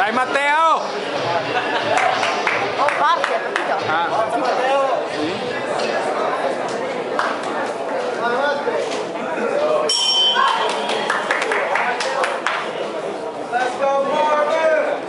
Dai Matteo! Oh, parte, capito? Matteo! Let's go, Vargas!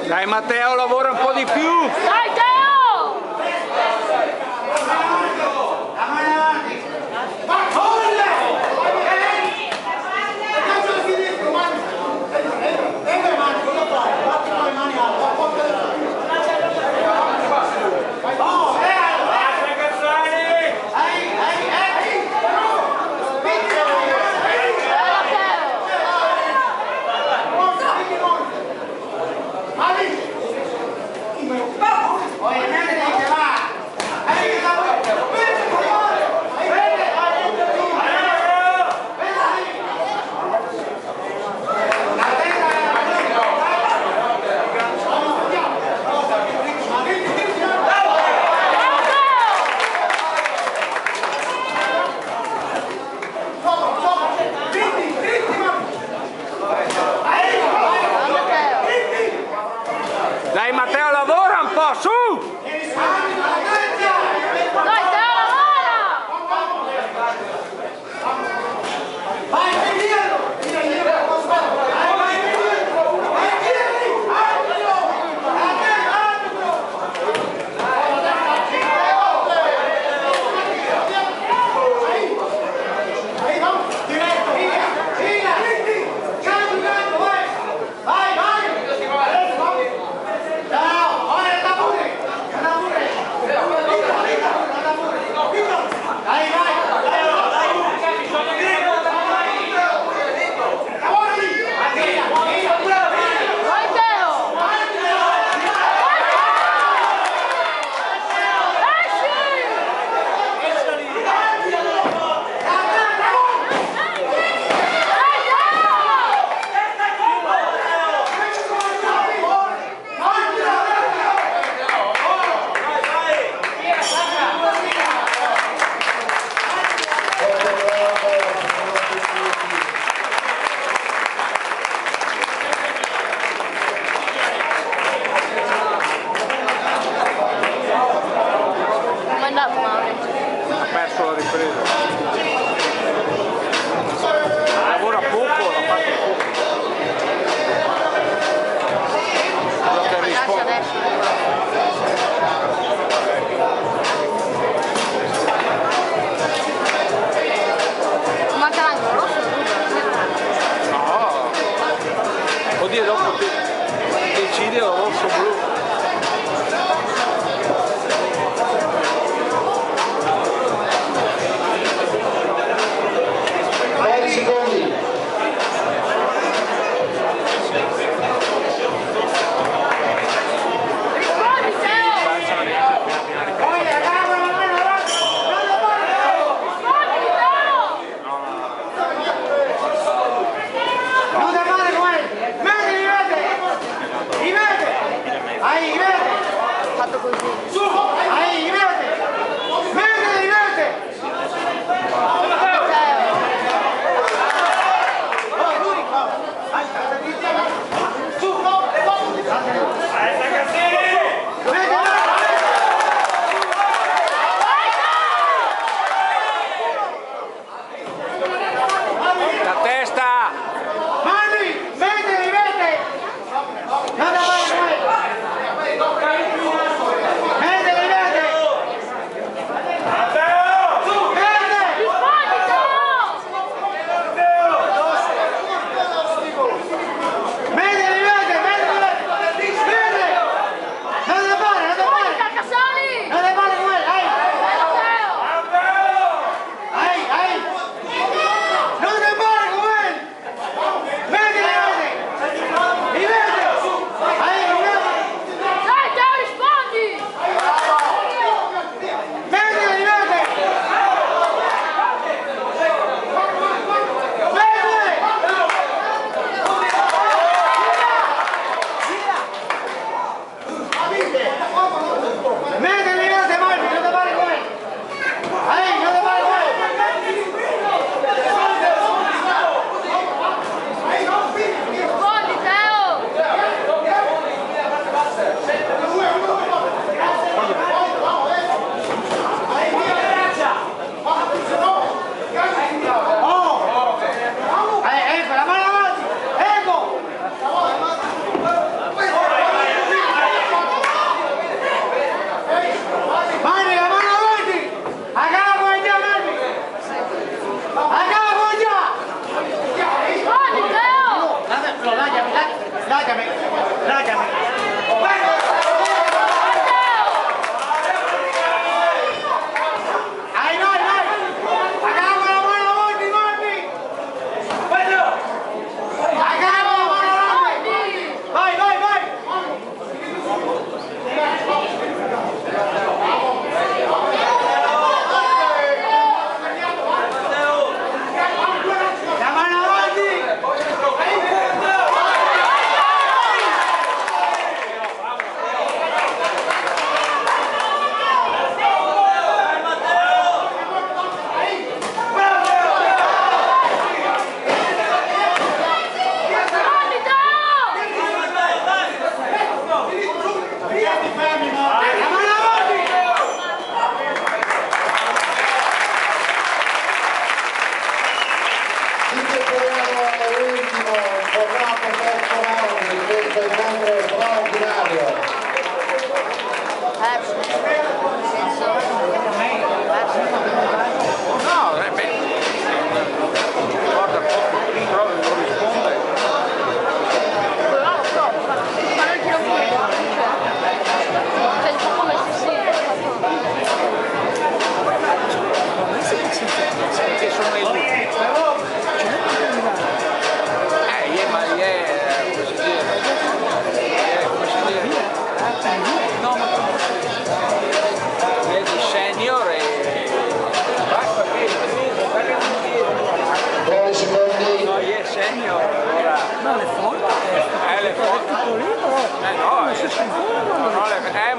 Dai Matteo, lavora un po' di più! Dai Teo! Dai Matteo, lavora un po', su! Dai Teo, lavora! Ha perso la ripresa. Lavora poco, l'ha fatto poco. Quello che risponde. Manca l'angolo rosso, No. Oddio, dopo decide o rosso blu.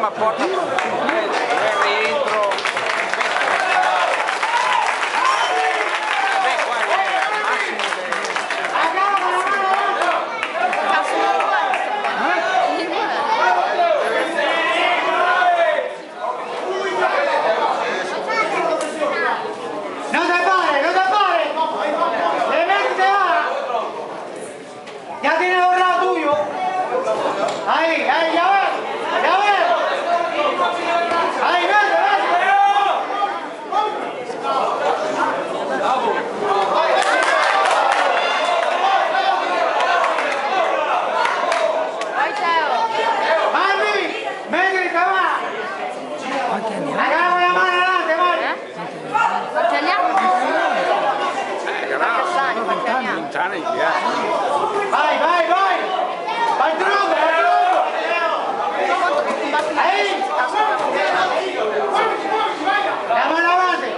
ma porta rientro. Vabbè, qua è al massimo No te pare, le metti ahora, ya tienes ahorrado tuyo, ahí, ya ves, ahí, vete. Vai Teo. Mami, metti che va, acá con la mano adelante, Mari. Quanti anni ha? grave. Sancassani, quanti anni ha? 20 anni di viaggio. Vai, il tronco. Quanto che combatti la La mano avanti.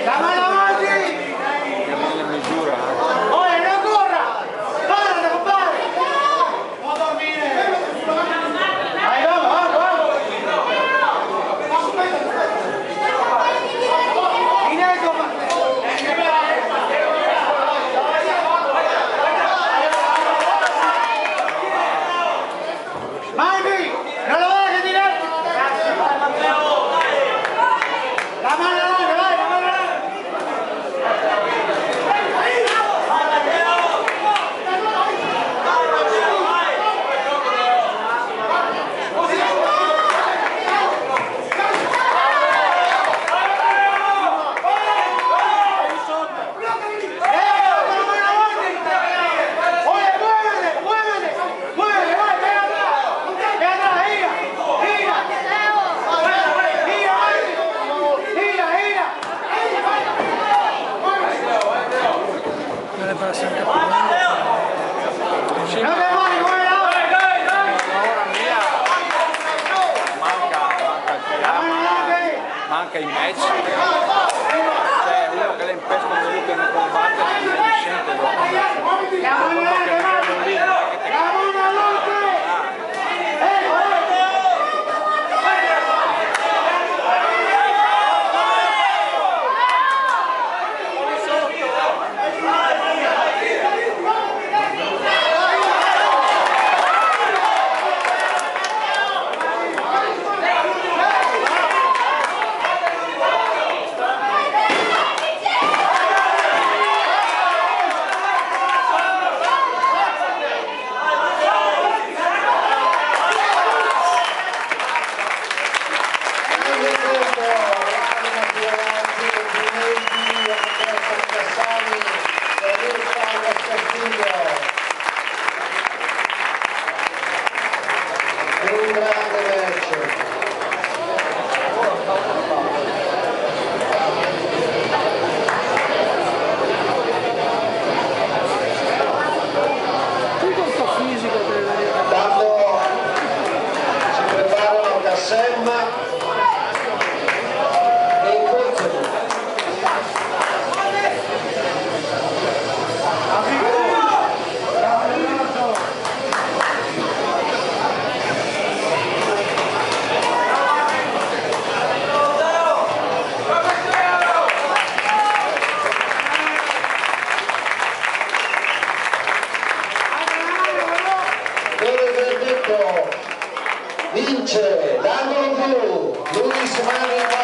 La mano avanti. Che non è misura. Oye, no corra. Párate, compadre. Ahí vamos. Directo, Mami, no lo dejes directo. La mano adelante, vai, la mano adelante. Manca i match, cioè uno che le impesca lui che non combatte non è discente Sancassani e Castillo. Un grande match. tutto fisico deve venire. Quando si preparano Cassemma e il Pozzo. Vince l'angolo blu, Luis Mani.